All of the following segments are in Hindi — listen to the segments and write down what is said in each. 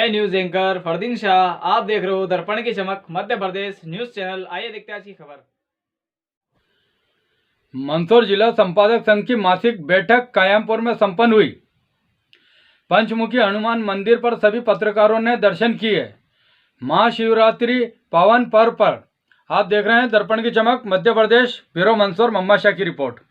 मैं न्यूज एंकर फरदीन शाह, आप देख रहे हो दर्पण की चमक मध्य प्रदेश न्यूज चैनल। आइए देखते हैं आज की खबर। मंदसौर जिला संपादक संघ की मासिक बैठक कायमपुर में संपन्न हुई। पंचमुखी हनुमान मंदिर पर सभी पत्रकारों ने दर्शन किए। महाशिवरात्रि पावन पर्व पर आप देख रहे हैं दर्पण की चमक मध्य प्रदेश। ब्यूरो मंदसौर, मम्मा शाह की रिपोर्ट।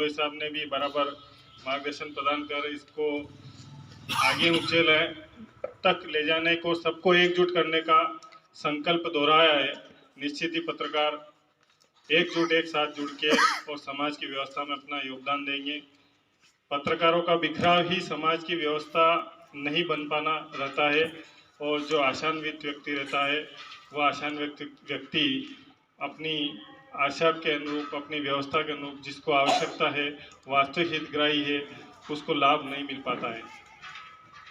भदोही साहब ने भी बराबर मार्गदर्शन प्रदान कर इसको आगे ऊंचे तक ले जाने को, सबको एकजुट करने का संकल्प दोहराया है। निश्चित ही पत्रकार एकजुट एक साथ जुड़ के और समाज की व्यवस्था में अपना योगदान देंगे। पत्रकारों का बिखराव ही समाज की व्यवस्था नहीं बन पाना रहता है, और जो आशान्वित व्यक्ति रहता है वह आशान्वित व्यक्ति अपनी आशा के अनुरूप, अपनी व्यवस्था के अनुरूप जिसको आवश्यकता है, वास्तविक हितग्राही है, उसको लाभ नहीं मिल पाता है।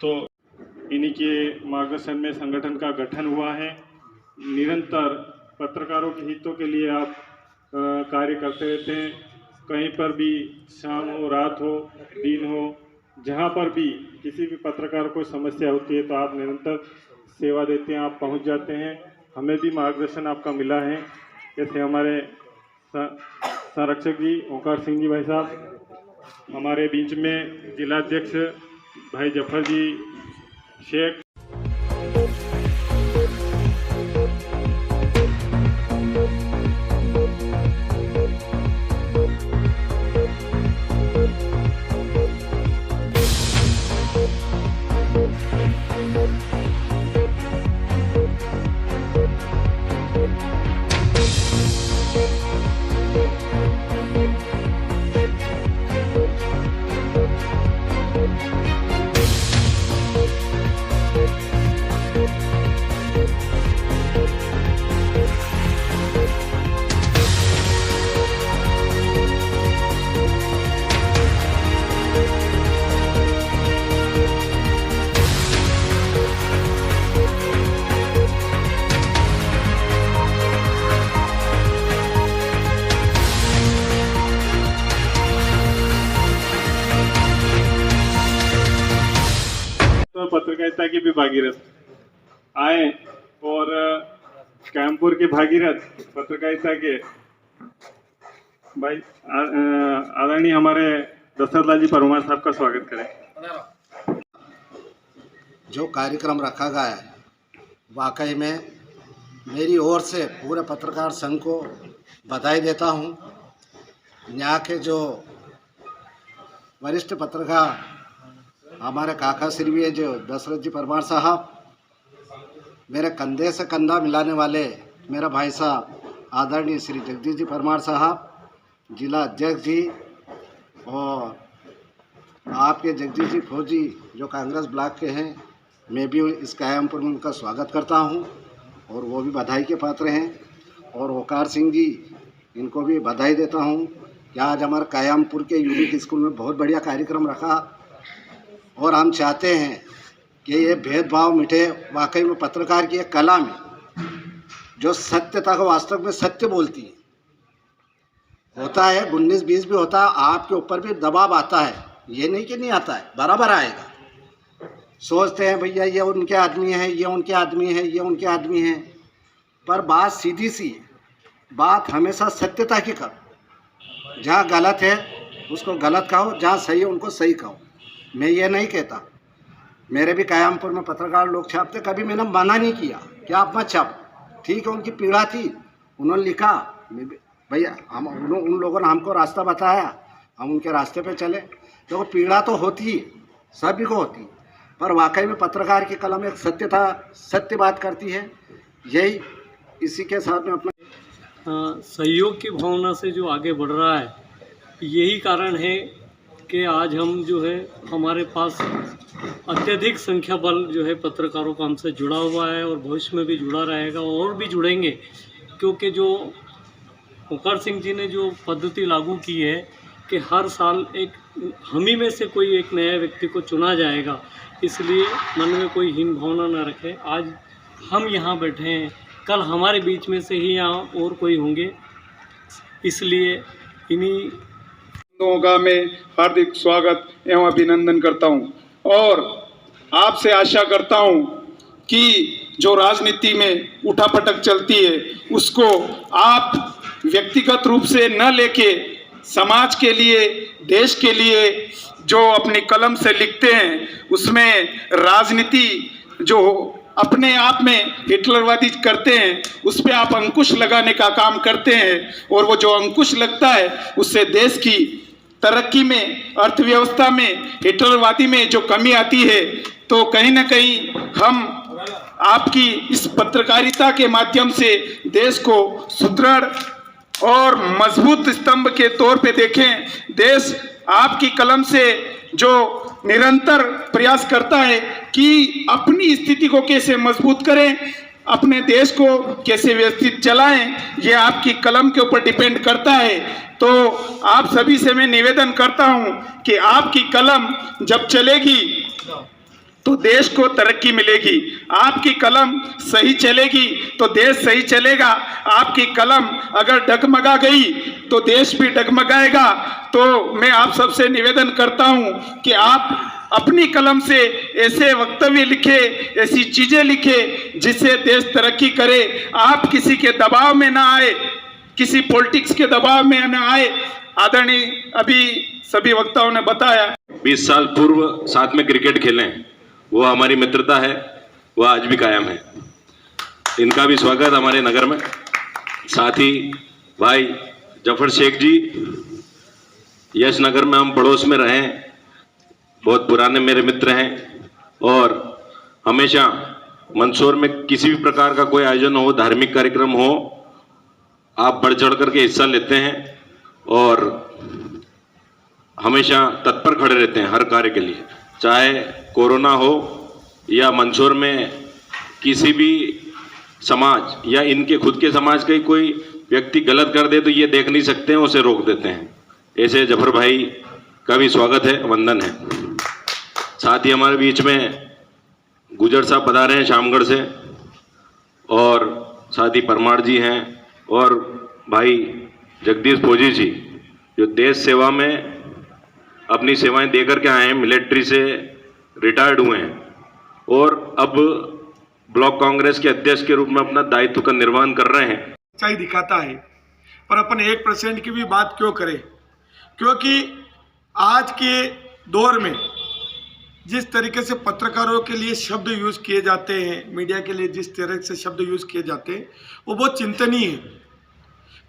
तो इन्हीं के मार्गदर्शन में संगठन का गठन हुआ है। निरंतर पत्रकारों के हितों के लिए आप कार्य करते रहते हैं। कहीं पर भी शाम हो, रात हो, दिन हो, जहाँ पर भी किसी भी पत्रकार को समस्या होती है तो आप निरंतर सेवा देते हैं, आप पहुँच जाते हैं। हमें भी मार्गदर्शन आपका मिला है। जैसे हमारे संरक्षक जी ओंकार सिंह जी भाई साहब, हमारे बीच में जिलाध्यक्ष भाई जफर जी शेख, पत्रकारिता के भी भागीरथ आए और कायमपुर के भागीरथ पत्रकारिता के भाई आदरणीय हमारे दशरथ लाल जी परमार साहब का स्वागत करें। जो कार्यक्रम रखा गया है वाकई में मेरी ओर से पूरे पत्रकार संघ को बधाई देता हूं। यहाँ के जो वरिष्ठ पत्रकार हमारे काका श्री भी है जो दशरथ जी परमार साहब, मेरे कंधे से कंधा मिलाने वाले मेरा भाई साहब आदरणीय श्री जगदीश जी परमार साहब, जिला अध्यक्ष जी, और आपके जगदीश जी फौजी जो कांग्रेस ब्लॉक के हैं, मैं भी इस कायमपुर में उनका स्वागत करता हूं और वो भी बधाई के पात्र हैं। और ओकार सिंह जी, इनको भी बधाई देता हूं कि आज हमारे कायमपुर के यूनिक स्कूल में बहुत बढ़िया कार्यक्रम रखा और हम चाहते हैं कि ये भेदभाव मिटे। वाकई में पत्रकार की एक कला में जो सत्यता को वास्तव में सत्य बोलती है, होता है 19-20 भी होता है, आपके ऊपर भी दबाव आता है, ये नहीं कि नहीं आता है, बराबर आएगा। सोचते हैं भैया ये उनके आदमी हैं, ये उनके आदमी हैं, ये उनके आदमी हैं, पर बात सीधी सी है। बात हमेशा सत्यता की करो। जहाँ गलत है उसको गलत कहो, जहाँ सही है उनको सही कहो। मैं ये नहीं कहता, मेरे भी कायमपुर में पत्रकार लोग छापते, कभी मैंने मना नहीं किया कि आप मत छापो, ठीक है, उनकी पीड़ा थी, उन्होंने लिखा, भैया हम उन लोगों ने हमको रास्ता बताया, हम उनके रास्ते पे चले। तो पीड़ा तो होती है, सभी को होती है, पर वाकई में पत्रकार की कलम एक सत्य बात करती है। यही इसी के साथ में अपना सहयोग की भावना से जो आगे बढ़ रहा है, यही कारण है कि आज हम जो है हमारे पास अत्यधिक संख्या बल जो है पत्रकारों का हमसे जुड़ा हुआ है और भविष्य में भी जुड़ा रहेगा और भी जुड़ेंगे, क्योंकि जो ओंकार सिंह जी ने जो पद्धति लागू की है कि हर साल एक हम ही में से कोई एक नया व्यक्ति को चुना जाएगा, इसलिए मन में कोई हीन भावना न रखें। आज हम यहाँ बैठे हैं, कल हमारे बीच में से ही यहाँ और कोई होंगे, इसलिए इन्हीं का मैं हार्दिक स्वागत एवं अभिनंदन करता हूं और आपसे आशा करता हूं कि जो राजनीति में उठापटक चलती है उसको आप व्यक्तिगत रूप से न लेके समाज के लिए, देश के लिए जो अपनी कलम से लिखते हैं, उसमें राजनीति जो अपने आप में हिटलरवादी करते हैं उस पर आप अंकुश लगाने का काम करते हैं और वो जो अंकुश लगता है उससे देश की तरक्की में, अर्थव्यवस्था में, हिटलरवादी में जो कमी आती है, तो कहीं ना कहीं हम आपकी इस पत्रकारिता के माध्यम से देश को सुदृढ़ और मजबूत स्तंभ के तौर पे देखें। देश आपकी कलम से जो निरंतर प्रयास करता है कि अपनी स्थिति को कैसे मजबूत करें, अपने देश को कैसे व्यवस्थित चलाएं, ये आपकी कलम के ऊपर डिपेंड करता है। तो आप सभी से मैं निवेदन करता हूं कि आपकी कलम जब चलेगी तो देश को तरक्की मिलेगी, आपकी कलम सही चलेगी तो देश सही चलेगा, आपकी कलम अगर डगमगा गई तो देश भी डगमगाएगा। तो मैं आप सबसे निवेदन करता हूं कि आप अपनी कलम से ऐसे वक्तव्य लिखे, ऐसी चीजें लिखे जिससे देश तरक्की करे। आप किसी के दबाव में ना आए, किसी पॉलिटिक्स के दबाव में ना आए। आदरणीय अभी सभी वक्ताओं ने बताया 20 साल पूर्व साथ में क्रिकेट खेलें, वो हमारी मित्रता है, वह आज भी कायम है। इनका भी स्वागत हमारे नगर में। साथ ही भाई जफर शेख जी, यश नगर में हम पड़ोस में रहे, बहुत पुराने मेरे मित्र हैं और हमेशा मंदसौर में किसी भी प्रकार का कोई आयोजन हो, धार्मिक कार्यक्रम हो, आप बढ़ चढ़ करके हिस्सा लेते हैं और हमेशा तत्पर खड़े रहते हैं हर कार्य के लिए, चाहे कोरोना हो या मंदसौर में किसी भी समाज या इनके खुद के समाज का ही कोई व्यक्ति गलत कर दे तो ये देख नहीं सकते हैं, उसे रोक देते हैं। ऐसे जफर भाई का भी स्वागत है, वंदन है। साथ ही हमारे बीच में गुजर साहब पधारे हैं शामगढ़ से, और साथ ही परमार जी हैं और भाई जगदीश फौजी जी जो देश सेवा में अपनी सेवाएं देकर के आए हैं, मिलिट्री से रिटायर्ड हुए हैं और अब ब्लॉक कांग्रेस के अध्यक्ष के रूप में अपना दायित्व का निर्वहन कर रहे हैं। सच्चाई दिखाता है, पर अपन 1% की भी बात क्यों करें, क्योंकि आज के दौर में जिस तरीके से पत्रकारों के लिए शब्द यूज़ किए जाते हैं, मीडिया के लिए जिस तरह से शब्द यूज़ किए जाते हैं, वो बहुत चिंतनीय है।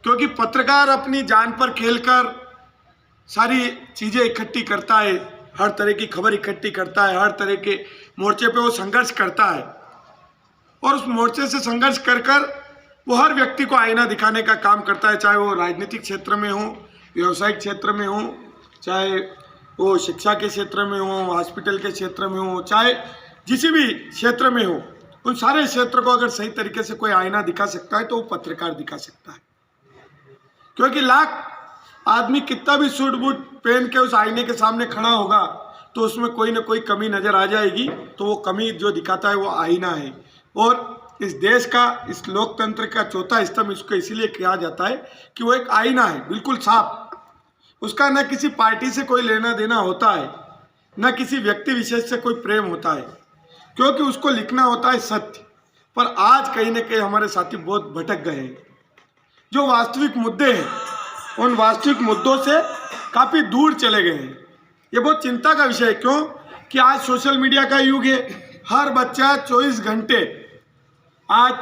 क्योंकि पत्रकार अपनी जान पर खेलकर सारी चीज़ें इकट्ठी करता है, हर तरह की खबर इकट्ठी करता है, हर तरह के मोर्चे पे वो संघर्ष करता है और उस मोर्चे से संघर्ष कर कर वो हर व्यक्ति को आईना दिखाने का काम करता है, चाहे वो राजनीतिक क्षेत्र में हो, व्यावसायिक क्षेत्र में हो, चाहे वो शिक्षा के क्षेत्र में हो, हॉस्पिटल के क्षेत्र में हो, चाहे जिस भी क्षेत्र में हो, उन सारे क्षेत्र को अगर सही तरीके से कोई आईना दिखा सकता है तो वो पत्रकार दिखा सकता है। क्योंकि लाख आदमी कितना भी सूट बूट पहन के उस आईने के सामने खड़ा होगा तो उसमें कोई ना कोई कमी नज़र आ जाएगी, तो वो कमी जो दिखाता है वो आईना है। और इस देश का, इस लोकतंत्र का चौथा स्तंभ इसको इसीलिए कहा जाता है कि वो एक आईना है, बिल्कुल साफ। उसका न किसी पार्टी से कोई लेना देना होता है, न किसी व्यक्ति विशेष से कोई प्रेम होता है, क्योंकि उसको लिखना होता है सत्य। पर आज कहीं ना कहीं हमारे साथी बहुत भटक गए हैं। जो वास्तविक मुद्दे हैं उन वास्तविक मुद्दों से काफ़ी दूर चले गए हैं। ये बहुत चिंता का विषय है। क्यों कि आज सोशल मीडिया का युग है। हर बच्चा 24 घंटे, आज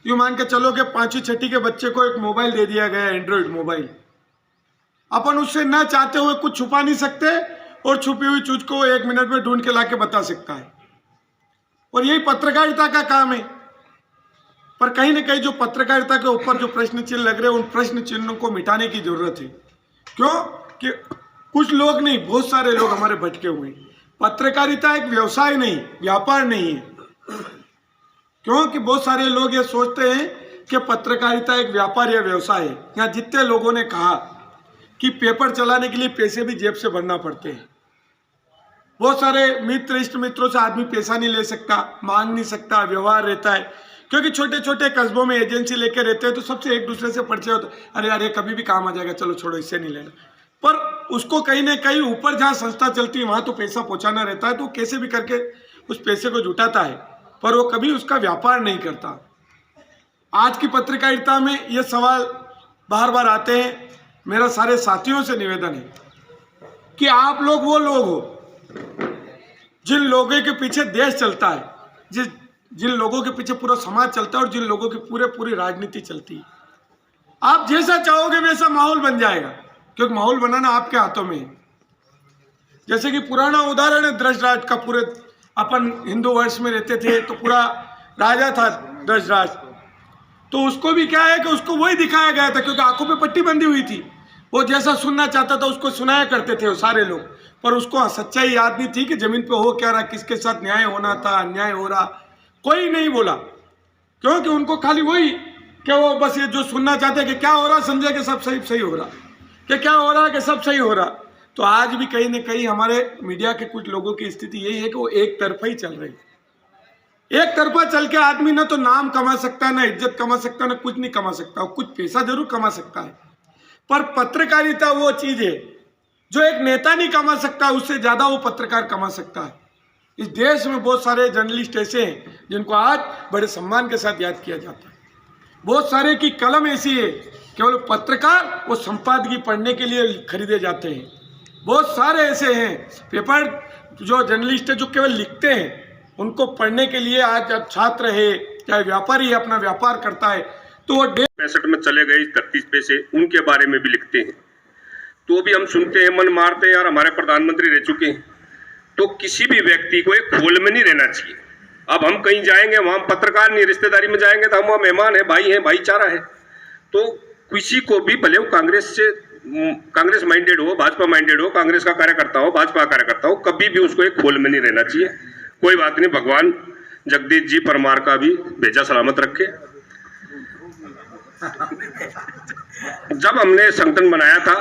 यूँ मान के चलो कि 5वीं 6ठी के बच्चे को एक मोबाइल दे दिया गया, एंड्रॉयड मोबाइल। अपन उससे ना चाहते हुए कुछ छुपा नहीं सकते और छुपी हुई चीज को 1 मिनट में ढूंढ के ला के बता सकता है। और यही पत्रकारिता का काम है। पर कहीं ना कहीं जो पत्रकारिता के ऊपर जो प्रश्न चिन्ह लग रहे हैं, उन प्रश्न चिन्हों को मिटाने की जरूरत है। क्यों कि कुछ लोग नहीं, बहुत सारे लोग हमारे भटके हुए हैं। पत्रकारिता एक व्यवसाय नहीं, व्यापार नहीं है। क्योंकि बहुत सारे लोग ये सोचते हैं कि पत्रकारिता एक व्यापार या व्यवसाय है। यहाँ जितने लोगों ने कहा कि पेपर चलाने के लिए पैसे भी जेब से भरना पड़ते हैं। बहुत सारे मित्र, इष्ट मित्रों से आदमी पैसा नहीं ले सकता, मांग नहीं सकता, व्यवहार रहता है। क्योंकि छोटे छोटे कस्बों में एजेंसी लेके रहते हैं तो सबसे एक दूसरे से परिचय होता है। अरे यार ये कभी भी काम आ जाएगा, चलो छोड़ो, इससे नहीं लेना। पर उसको कहीं ना कहीं ऊपर जहाँ संस्था चलती है वहाँ तो पैसा पहुँचाना रहता है, तो कैसे भी करके उस पैसे को जुटाता है, पर वो कभी उसका व्यापार नहीं करता। आज की पत्रकारिता में ये सवाल बार बार आते हैं। मेरा सारे साथियों से निवेदन है कि आप लोग वो लोग हो जिन लोगों के पीछे देश चलता है, जिन लोगों के पीछे पूरा समाज चलता है और जिन लोगों की पूरी राजनीति चलती है। आप जैसा चाहोगे वैसा माहौल बन जाएगा। क्योंकि माहौल बनाना आपके हाथों में है। जैसे कि पुराना उदाहरण है ध्रुतराष्ट्र का, पूरे अपन हिंदू वंश में रहते थे तो पूरा राजा था ध्रुतराष्ट्र, तो उसको भी क्या है कि उसको वही दिखाया गया था क्योंकि आंखों पे पट्टी बंधी हुई थी। वो जैसा सुनना चाहता था उसको सुनाया करते थे वो सारे लोग, पर उसको सच्चाई याद नहीं थी कि जमीन पे हो क्या रहा, किसके साथ न्याय होना था, अन्याय हो रहा, कोई नहीं बोला। क्योंकि उनको खाली वही कि वो बस ये जो सुनना चाहते कि क्या हो रहा, समझे कि सब सही सही हो रहा, कि क्या हो रहा कि सब सही हो रहा। तो आज भी कहीं ना कहीं हमारे मीडिया के कुछ लोगों की स्थिति यही है कि वो एक तरफा ही चल रही है। एक तरफा चल के आदमी ना तो नाम कमा सकता, ना इज्जत कमा सकता, ना कुछ नहीं कमा सकता। कुछ पैसा जरूर कमा सकता है, पर पत्रकारिता वो चीज है जो एक नेता नहीं कमा सकता, उससे ज्यादा वो पत्रकार कमा सकता है। इस देश में बहुत सारे जर्नलिस्ट ऐसे हैं जिनको आज बड़े सम्मान के साथ याद किया जाता है। बहुत सारे की कलम ऐसी है, केवल पत्रकार वो संपादकीय पढ़ने के लिए खरीदे जाते हैं। बहुत सारे ऐसे हैं पेपर जो जर्नलिस्ट है जो केवल लिखते हैं, उनको पढ़ने के लिए आज अब छात्र है चाहे व्यापारी अपना व्यापार करता है तो वो 65 में चले गए 31 पैसे, उनके बारे में भी लिखते हैं। तो भी हम सुनते हैं, मन मारते हैं यार हमारे प्रधानमंत्री रह चुके हैं। तो किसी भी व्यक्ति को एक खोल में नहीं रहना चाहिए। अब हम कहीं जाएंगे वहां पत्रकार नहीं, रिश्तेदारी में जाएंगे तो हम वहाँ मेहमान है, भाई है, भाईचारा है। तो किसी को भी भले वो कांग्रेस माइंडेड हो, भाजपा माइंडेड हो, कांग्रेस का कार्यकर्ता हो, भाजपा का कार्यकर्ता हो, कभी भी उसको एक खोल में नहीं रहना चाहिए। कोई बात नहीं, भगवान जगदीश जी परमार का भी भेजा सलामत रखे। जब हमने संगठन बनाया था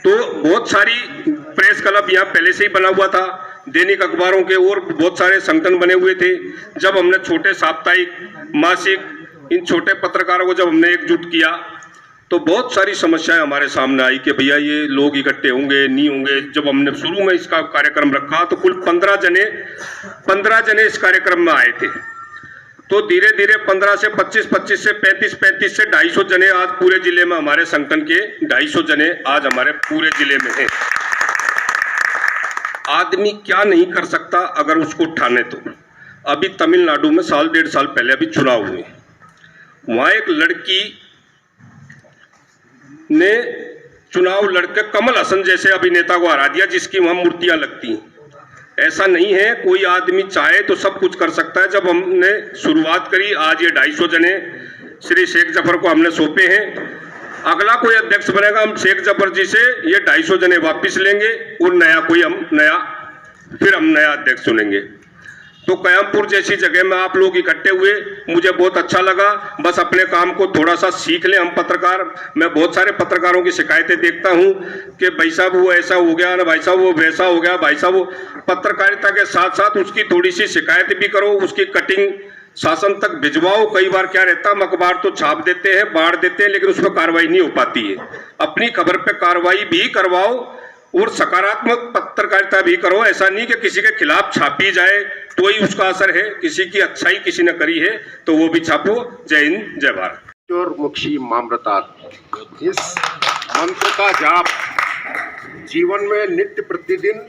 तो बहुत सारी प्रेस क्लब यहाँ पहले से ही बना हुआ था, दैनिक अखबारों के और बहुत सारे संगठन बने हुए थे। जब हमने छोटे साप्ताहिक, मासिक, इन छोटे पत्रकारों को जब हमने एकजुट किया तो बहुत सारी समस्याएं हमारे सामने आई कि भैया ये लोग इकट्ठे होंगे नहीं होंगे। जब हमने शुरू में इसका कार्यक्रम रखा तो कुल 15 जने इस कार्यक्रम में आए थे। तो धीरे धीरे 15 से 25, 25 से 35, 35 से 250 जने आज पूरे जिले में, हमारे संगठन के 250 जने आज हमारे पूरे जिले में हैं। आदमी क्या नहीं कर सकता अगर उसको ठाने तो। अभी तमिलनाडु में साल 1.5 साल पहले अभी चुनाव हुए, वहां एक लड़की ने चुनाव लड़के कमल हसन जैसे अभिनेता को हरा दिया जिसकी वहां मूर्तियां लगती हैं। ऐसा नहीं है, कोई आदमी चाहे तो सब कुछ कर सकता है। जब हमने शुरुआत करी, आज ये 250 जने श्री शेख जफर को हमने सौंपे हैं। अगला कोई अध्यक्ष बनेगा, हम शेख जफर जी से ये 250 जने वापिस लेंगे और फिर हम नया अध्यक्ष चुनेंगे। तो कयामपुर जैसी जगह में आप लोग इकट्ठे हुए, मुझे बहुत अच्छा लगा। बस अपने काम को थोड़ा सा सीख लें हम पत्रकार। मैं बहुत सारे पत्रकारों की शिकायतें देखता हूं कि भाई साहब वो ऐसा हो गया ना, भाई साहब वो वैसा हो गया। भाई साहब वो पत्रकारिता के साथ साथ उसकी थोड़ी सी शिकायत भी करो, उसकी कटिंग शासन तक भिजवाओ। कई बार क्या रहता है, अखबार तो छाप देते हैं, बांट देते हैं, लेकिन उस पर कार्रवाई नहीं हो पाती है। अपनी खबर पे कार्रवाई भी करवाओ और सकारात्मक पत्रकारिता भी करो। ऐसा नहीं कि किसी के खिलाफ छापी जाए तो ही उसका असर है, किसी की अच्छाई किसी ने करी है तो वो भी छापो। जय हिंद, जय भारत। और मुक्षी मामृतात, इस मंत्र का जाप जीवन में नित्य प्रतिदिन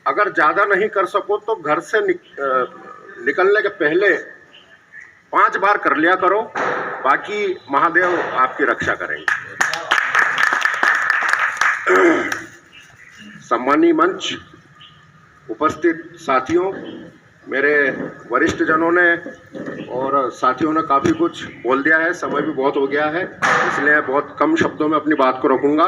अगर ज़्यादा नहीं कर सको तो घर से निकलने के पहले 5 बार कर लिया करो, बाकी महादेव आपकी रक्षा करेंगे। सम्मानीय मंच, उपस्थित साथियों, मेरे वरिष्ठ जनों ने और साथियों ने काफ़ी कुछ बोल दिया है, समय भी बहुत हो गया है, इसलिए बहुत कम शब्दों में अपनी बात को रखूँगा।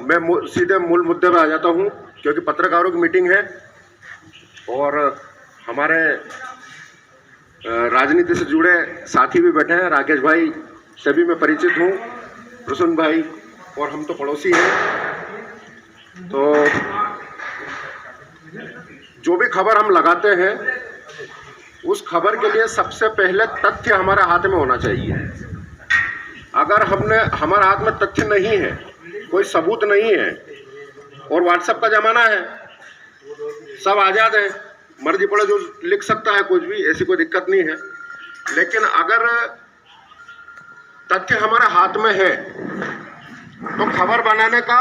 मैं सीधे मूल मुद्दे पर आ जाता हूँ क्योंकि पत्रकारों की मीटिंग है और हमारे राजनीति से जुड़े साथी भी बैठे हैं। राकेश भाई से भी मैं परिचित हूँ, प्रसून भाई, और हम तो पड़ोसी हैं। तो जो भी खबर हम लगाते हैं उस खबर के लिए सबसे पहले तथ्य हमारे हाथ में होना चाहिए। अगर हमारे हाथ में तथ्य नहीं है, कोई सबूत नहीं है, और व्हाट्सएप का ज़माना है, सब आज़ाद है, मर्जी पड़े जो लिख सकता है कुछ भी, ऐसी कोई दिक्कत नहीं है। लेकिन अगर तथ्य हमारे हाथ में है तो खबर बनाने का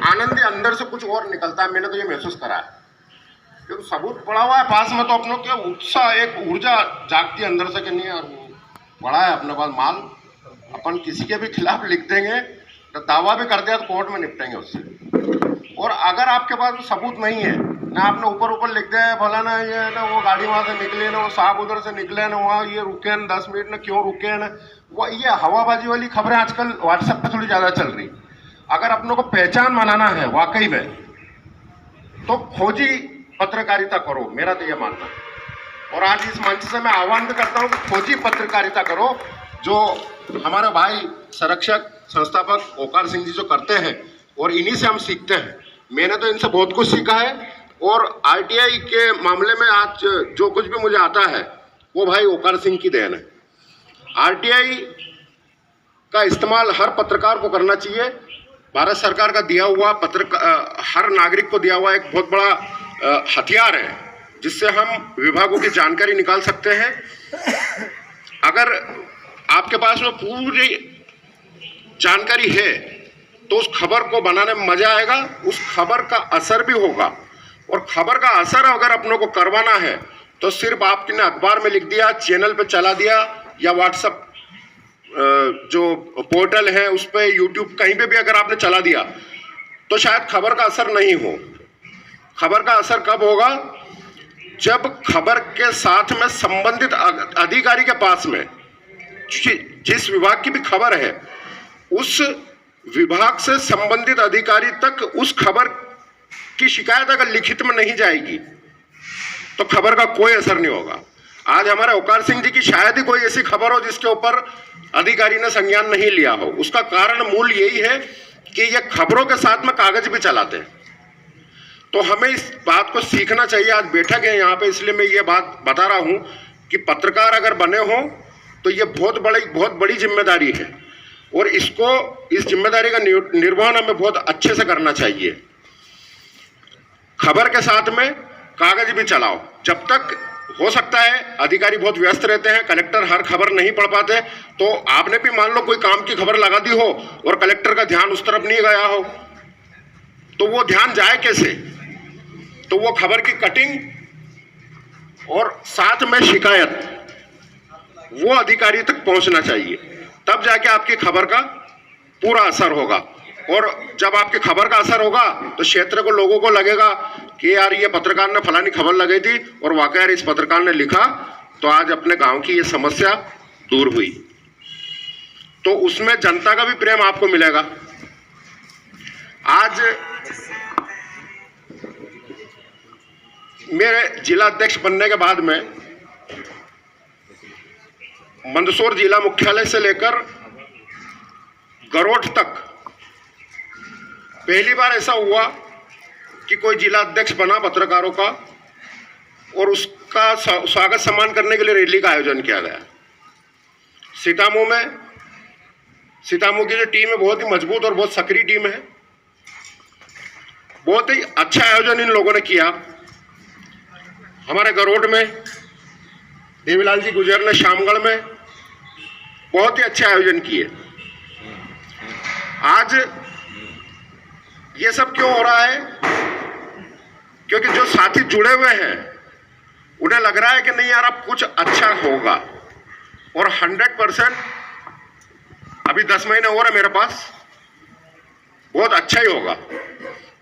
आनंद ही अंदर से कुछ और निकलता है। मैंने तो ये महसूस करा है क्योंकि सबूत पड़ा हुआ है पास में, तो अपनों के उत्साह, एक ऊर्जा जागती है अंदर से कि नहीं यार पड़ा है अपने पास माल, अपन किसी के भी खिलाफ लिख देंगे तो दावा भी कर दिया तो कोर्ट में निपटेंगे उससे। और अगर आपके पास वो सबूत नहीं है, ना आपने ऊपर ऊपर लिख दिया है भला ना ये ना वो गाड़ी वहाँ से निकले ना वो साहब उधर से निकले ना वहाँ ये रुके ना 10 मिनट ना क्यों रुके ना, वो ये हवाबाजी वाली खबरें आजकल व्हाट्सएप पे थोड़ी ज़्यादा चल रही। अगर अपनों को पहचान बनाना है वाकई में तो खोजी पत्रकारिता करो, मेरा तो ये मानना है। और आज इस मंच से मैं आह्वान भी करता हूँ कि खोजी पत्रकारिता करो, जो हमारे भाई संरक्षक संस्थापक ओकार सिंह जी जो करते हैं, और इन्हीं से हम सीखते हैं। मैंने तो इनसे बहुत कुछ सीखा है, और आरटीआई के मामले में आज जो कुछ भी मुझे आता है वो भाई ओकार सिंह की देन है। आरटीआई का इस्तेमाल हर पत्रकार को करना चाहिए। भारत सरकार का दिया हुआ हर नागरिक को दिया हुआ एक बहुत बड़ा हथियार है, जिससे हम विभागों की जानकारी निकाल सकते हैं। अगर आपके पास में पूरी जानकारी है तो उस खबर को बनाने में मजा आएगा, उस खबर का असर भी होगा। और खबर का असर अगर अपनों को करवाना है तो सिर्फ आपने अखबार में लिख दिया, चैनल पे चला दिया, या व्हाट्सएप जो पोर्टल है उस पर, यूट्यूब कहीं पे भी अगर आपने चला दिया तो शायद खबर का असर नहीं हो। खबर का असर कब होगा? जब खबर के साथ में संबंधित अधिकारी के पास में जिस विभाग की भी खबर है उस विभाग से संबंधित अधिकारी तक उस खबर की शिकायत अगर लिखित में नहीं जाएगी तो खबर का कोई असर नहीं होगा। आज हमारे ओकार सिंह जी की शायद ही कोई ऐसी खबर हो जिसके ऊपर अधिकारी ने संज्ञान नहीं लिया हो। उसका कारण मूल यही है कि ये खबरों के साथ में कागज भी चलाते हैं। तो हमें इस बात को सीखना चाहिए। आज बैठक है यहाँ पे, इसलिए मैं ये बात बता रहा हूँ कि पत्रकार अगर बने हो तो ये बहुत बड़ी जिम्मेदारी है, और इस जिम्मेदारी का निर्वहन हमें बहुत अच्छे से करना चाहिए। खबर के साथ में कागज भी चलाओ। जब तक हो सकता है अधिकारी बहुत व्यस्त रहते हैं, कलेक्टर हर खबर नहीं पढ़ पाते, तो आपने भी मान लो कोई काम की खबर लगा दी हो और कलेक्टर का ध्यान उस तरफ नहीं गया हो, तो वो ध्यान जाए कैसे? तो वो खबर की कटिंग और साथ में शिकायत वो अधिकारी तक पहुंचना चाहिए, तब जाके आपकी खबर का पूरा असर होगा। और जब आपकी खबर का असर होगा तो क्षेत्र को लोगों को लगेगा कि यार ये पत्रकार ने फलानी खबर लगाई थी और वाकई यार इस पत्रकार ने लिखा तो आज अपने गांव की ये समस्या दूर हुई। तो उसमें जनता का भी प्रेम आपको मिलेगा। आज मेरे जिला अध्यक्ष बनने के बाद में मंदसौर जिला मुख्यालय से लेकर गरोठ तक पहली बार ऐसा हुआ कि कोई जिला अध्यक्ष बना पत्रकारों का, और उसका स्वागत सम्मान करने के लिए रैली का आयोजन किया गया। सीतामऊ की जो टीम है बहुत ही मजबूत और बहुत सक्रिय टीम है। बहुत ही अच्छा आयोजन इन लोगों ने किया। हमारे गरोठ में देवीलाल जी गुजर ने शामगढ़ में बहुत ही अच्छे आयोजन किए। आज ये सब क्यों हो रहा है? क्योंकि जो साथी जुड़े हुए हैं उन्हें लग रहा है कि नहीं यार अब कुछ अच्छा होगा, और 100% अभी 10 महीने हो रहे मेरे पास, बहुत अच्छा ही होगा।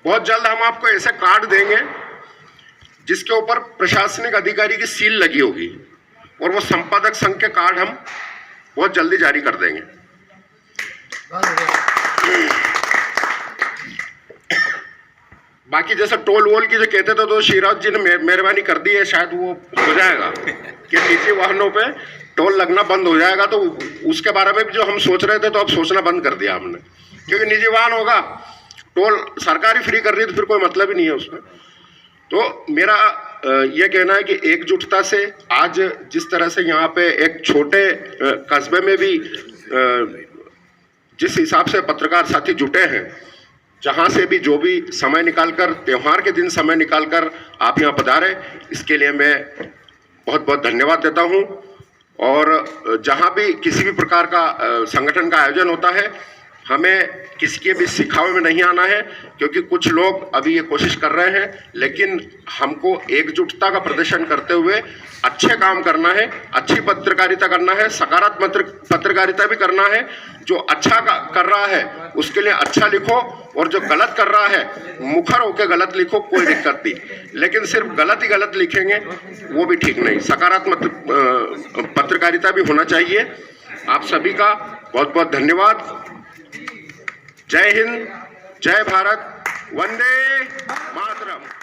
बहुत जल्द हम आपको ऐसे कार्ड देंगे जिसके ऊपर प्रशासनिक अधिकारी की सील लगी होगी, और वो संपादक संघ के कार्ड हम बहुत जल्दी जारी कर देंगे। बाकी जैसा टोल वोल की जो कहते थे तो शिवराज जी ने मेहरबानी कर दी है, शायद वो हो जाएगा कि निजी वाहनों पे टोल लगना बंद हो जाएगा। तो उसके बारे में भी जो हम सोच रहे थे तो अब सोचना बंद कर दिया हमने, क्योंकि निजी वाहन होगा, टोल सरकारी फ्री कर रही है तो फिर कोई मतलब ही नहीं है उसमें। तो मेरा ये कहना है कि एकजुटता से आज जिस तरह से यहाँ पे एक छोटे कस्बे में भी जिस हिसाब से पत्रकार साथी जुटे हैं, जहाँ से भी जो भी समय निकालकर, त्यौहार के दिन समय निकालकर आप यहाँ पधारे, इसके लिए मैं बहुत बहुत धन्यवाद देता हूँ। और जहाँ भी किसी भी प्रकार का संगठन का आयोजन होता है, हमें किसी के भी सिखावे में नहीं आना है, क्योंकि कुछ लोग अभी ये कोशिश कर रहे हैं, लेकिन हमको एकजुटता का प्रदर्शन करते हुए अच्छे काम करना है, अच्छी पत्रकारिता करना है, सकारात्मक पत्रकारिता भी करना है। जो अच्छा कर रहा है उसके लिए अच्छा लिखो, और जो गलत कर रहा है मुखर होकर गलत लिखो, कोई दिक्कत नहीं। लेकिन सिर्फ गलत ही गलत लिखेंगे वो भी ठीक नहीं, सकारात्मक पत्रकारिता भी होना चाहिए। आप सभी का बहुत बहुत धन्यवाद। जय हिंद, जय भारत, वंदे मातरम।